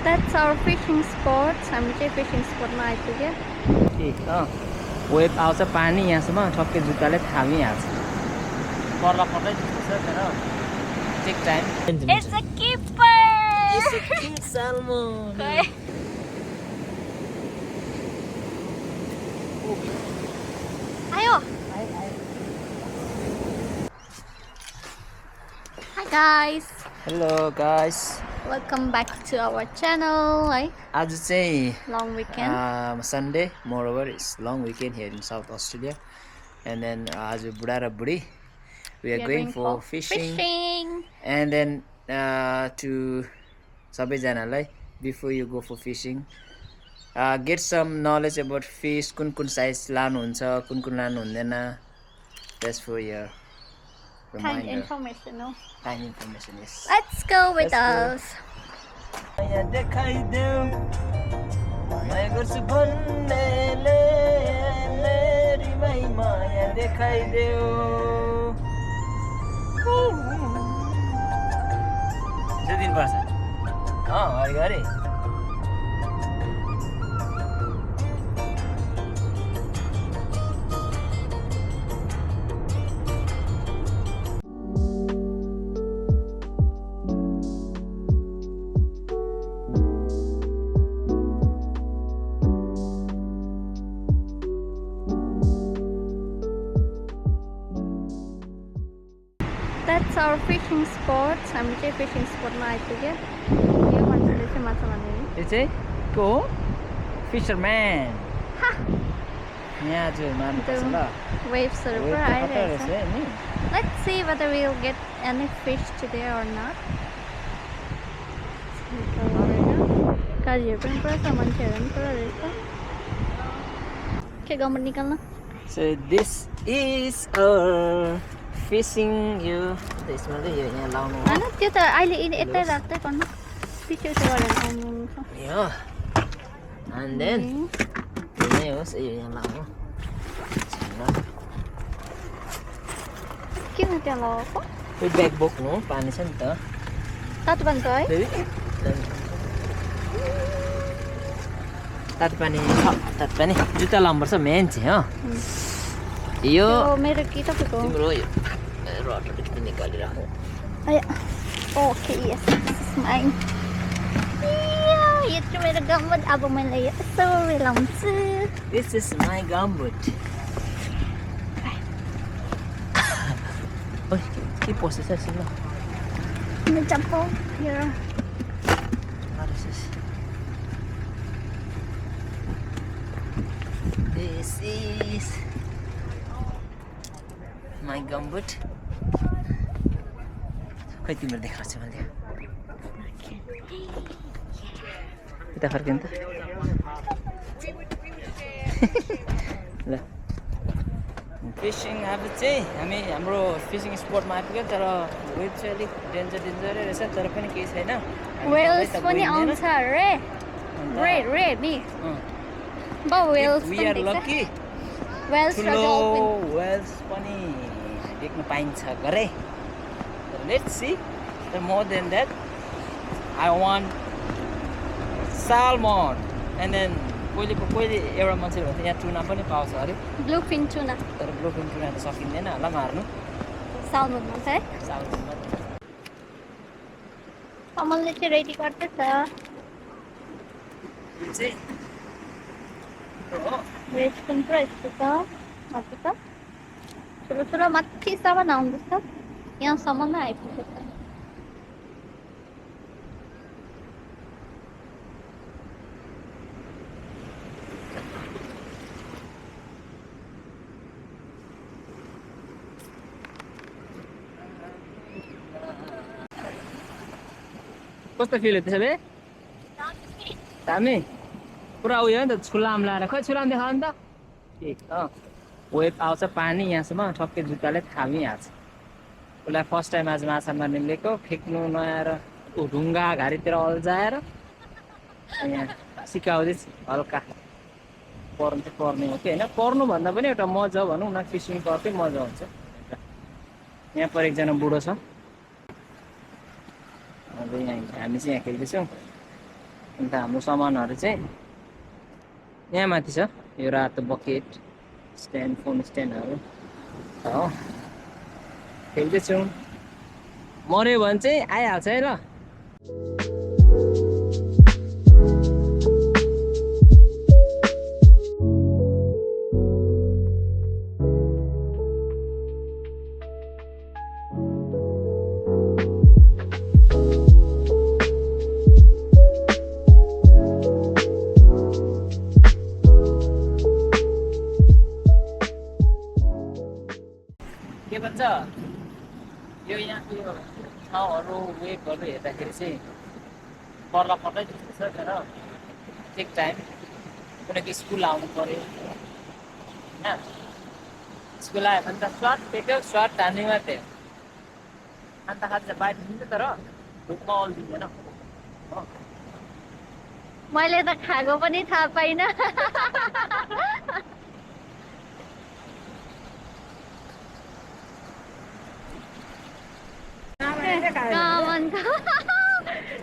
That's our fishing spot. हामी चाहिँ fishing spot मा आइपुग्यो। वेब आउँछ पानी यहाँसम्म ठक्कै जुत्ताले थामिहाल्छ। पर्ला पर्दै जस्तो छ तर take time. It's a keeper. It's a king salmon. आयो। Hi guys. Hello guys. Welcome back to our channel. है आज चाहिँ long weekend. Sunday. Moreover, it's long weekend here in South Australia. And then आज बुढा र बुढी we are going for fishing. And then to सबैजनालाई before you go for fishing get some knowledge about fish, कुन size लानुहुन्छ, कुन लानु हुँदैन. That's for your reminder. Kind information, no? Kind information, yes. Let's go with us. माया देखाइदेऊ माया गर्छु भन्नेले मेरीमै माया देखाइदेऊ. दिनुपर्छ घरि That's our fishing spot. हामी चाहिँ fishing spot मा आइपुग्यो। यो मान्छेले चाहिँ माछा मार्ने नि। यो चाहिँ को हो? फिसरम्यान. यहाँ चाहिँ मार्नुपर्छ ल. Waves-हरु पुरा आइरहेछ। Let's see whether we'll get any fish today or not. गाडीहरु पनि पुरा छ, मान्छेहरु पनि पुरा रहेछ। के गमत निकाल्न? So this is our fishing यो त्यसमा चाहिँ यो यहाँ लाउनु हो. हैन त्यो त अहिले यतै राख्दै गर्नु. पिछे चाहिँ गरेर आउनु छ. यो and then यो होस् यो यहाँ लाउनु. किन त्यो लगाएको? यो ब्याग बोक्नु पानी छ नि त. तातो पानी छ है? तातो पानी जुत्ता लाउनुपर्छ मेन चाहिँ हो. यो मेरो कि तपाईको तिम्रो यो रडहरु निकालिराख्नु. Okay yes this is mine. यो चाहिँ मेरो गम्बुट. अब मैले यसो मिलाउँछु. This is my gumboot. ओइ के पसेछ यसो ल. No jump here. This is my gumboot. खै तिम्रो देखाउँछ मैले. यता फर्किनु त. ल फिशिङ अब चाहिँ हामी हाम्रो फिशिङ स्पटमा आइपुग्यो. तर वेब चाहिँ अलिक डेन्जरै रहेछ. तर पनि केही छैन. Whales पनि आउँछ रे. रे नि. बा whales we are lucky. Whales र dolphin. Whales पनि देख्न पाइन्छ गरे. Let's see. The more than that, I want salmon. And then कोइले एउटा मान्छे भन्छ यहाँ टुना पनि पाउँछ अरे. Bluefin tuna. तर ब्लुफिन टुना त सकिँदैन होला मार्नु. Salmon भन्छ है. Salmon कमलले चाहिँ रेडी गर्दैछ. चाहिँ वेज पनि पुरा यस्तो छ. माथि त ठुलो माथिसम्म आउँदैछ. यहाँसम्म नै आइपुग्छ. कस्तो फिल हुँदैछ बे? दामी पुरा उयो नि त. छुलाम लाएर खै छुलाम देखाउ नि त. वेब आउँछ पानी यहाँसम्म ठक्कै जुत्ताले थामिहाल्छ. उसलाई फर्स्ट टाइम आज माछा मार्ने मिलेको. फेक्नु नआएर ढुङ्गा घारीतिर अल्झाएर यहाँ सिकाउँदैछ. हल्का पर्नु चाहिँ पर्ने हो कि होइन. पर्नुभन्दा पनि एउटा मजा भनौँ न. फिसिङको अर्कै मजा हुन्छ. यहाँ पर एकजना बुढो छ. अब यहाँ हामी चाहिँ यहाँ खेल्दैछौँ. अन्त हाम्रो सामानहरू चाहिँ यहाँ माथि छ यो रातो बकेट स्ट्यान्ड फोन स्ट्यान्डहरू हो खेल्दैछौँ मऱ्यो भने चाहिँ आइहाल्छ है ल के भन्छ यो यहाँको यो ठाउँहरू वेबहरू हेर्दाखेरि चाहिँ पर्ला पर्लै जस्तो छ तर ठिक टाइम किनकि स्कुल आउनु पऱ्यो होइन स्कुल आयो भने त स्वाट टेक्यो स्वाट हान्ने मात्रै अन्त खान्छ बाहिर दिन्छ तर भुकमा अल दिँदैन हो मैले त खाएको पनि थाहा पाइनँ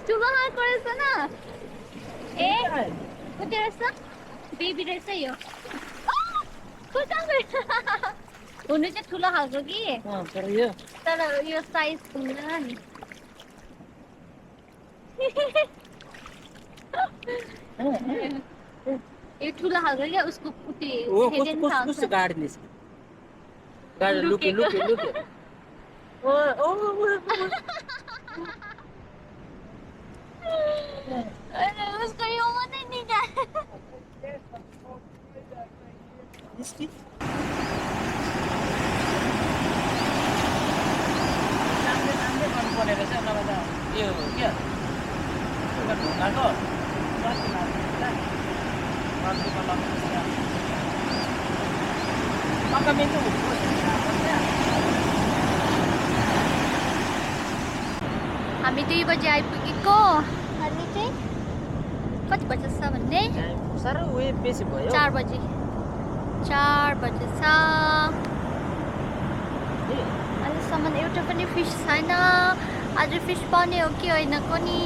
ठुलो खाएको रहेछ न ए कति रहेछ बेबी रहेछ यो हुनु चाहिँ ठुलो खालको कि तर यो साइज हुँदैन नि यो ठुलो खालको क्या उसको कस्तो गाडी लुके उसको यो मात्रै निकाल गर्नुपर्ने रहेछ नभए त यो क्या ढुङ्गाको हामी 2 बजे आइपुगेको अनि चाहिँ कति बजे छ भन्ने साह्रो उयो बेसी भयो 4 बजे 4 बजे छ अहिलेसम्म एउटा पनि फिस छैन आज फिस पाउने हो कि होइन कोनी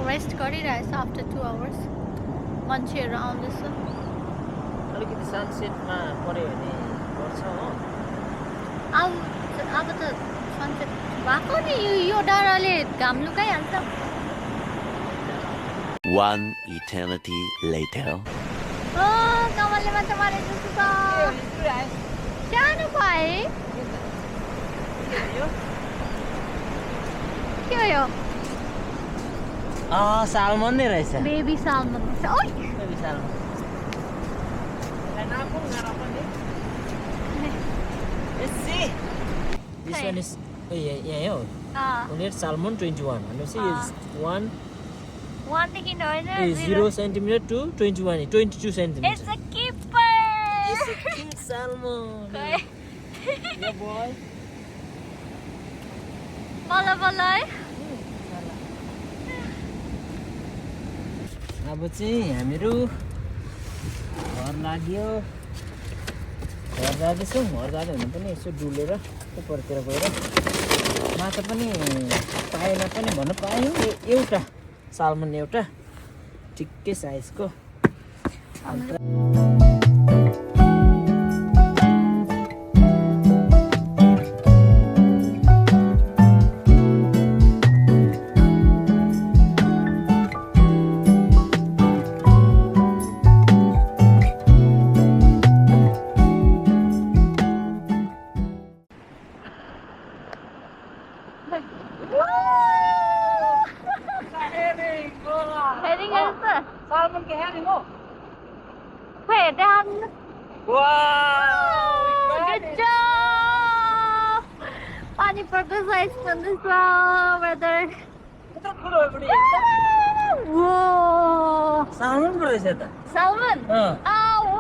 रेस्ट गरिरहेछ आफ्टर 2 आवर्स मान्छेहरू आउँदैछ अलिकति सनसेटमा पऱ्यो भने गर्छ हो अब त सनसेट भएको नि यो डाँडाले घाम लुकाइहाल्छ One eternity later. कमलले मात्र मारे जस्तो छ सानो भए के हो यो सालमन नै रहेछ बेबी सालमन ओइ baby salmon This one is yeah only salmon 21 and you see is 1 देखि होइन 0 centimeter to 22 centimeter It's a keeper It's a king salmon Yeah boy Bala bala अब चाहिँ हामीहरू घर लाग्यो घर जाँदैछौँ घर जाँदै हुनु पनि यसो डुलेर उपरतिर गएर माछा पनि पाएन पनि भन्न पायौँ एउटा सालमन एउटा ठिक्कै साइजको अन्त Salmon ke herring oh. Well done. Wow! Good job. Pani purple size on this weather. Whoa! Salmon pun ada tak? Salmon? Oh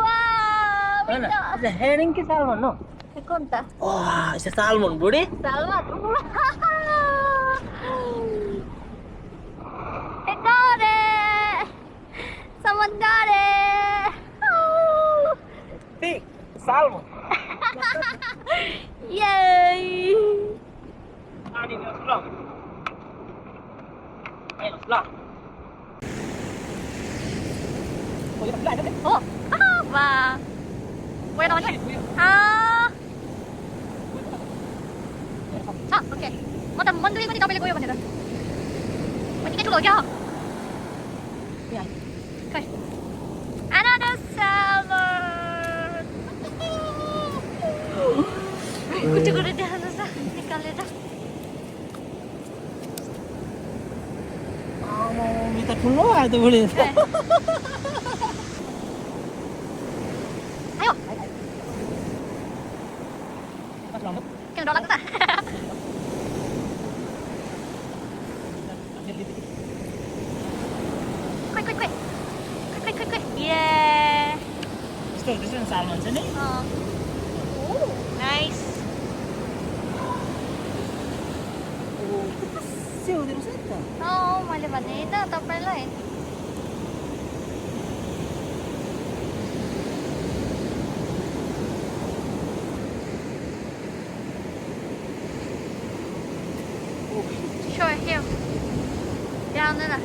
wow! Mana? Ada herring ke salmon no? Konta? Wah, itu salmon budi? Salmon. I got it! Someone got it! Oh. Big salmon. Yay! Ani ni vlog. ल ओ यो त ल Oh, ah, wow. Wait on it. Ah. Okay. म त मन दुखेको नि तपाईँले गयो भनेर म निकै ठुलो हो क्या खै another salmon कुचो कुरो देखाउनुहोस् न निकालेर यो त ठुलो आयो त बुढी आयो किन डर लाग्छ त quick. Yeah. यस्तो हुँदैछ नि सालमन चाहिँ नि Oh, nice. के हुँदो रहेछ नि त Oh, मैले भने त तपाईलाई Sure, here. Down there.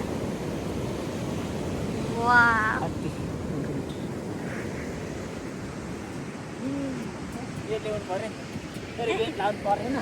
Wow. यो ल्याउनु पर्यो तर यो लाउनु परेन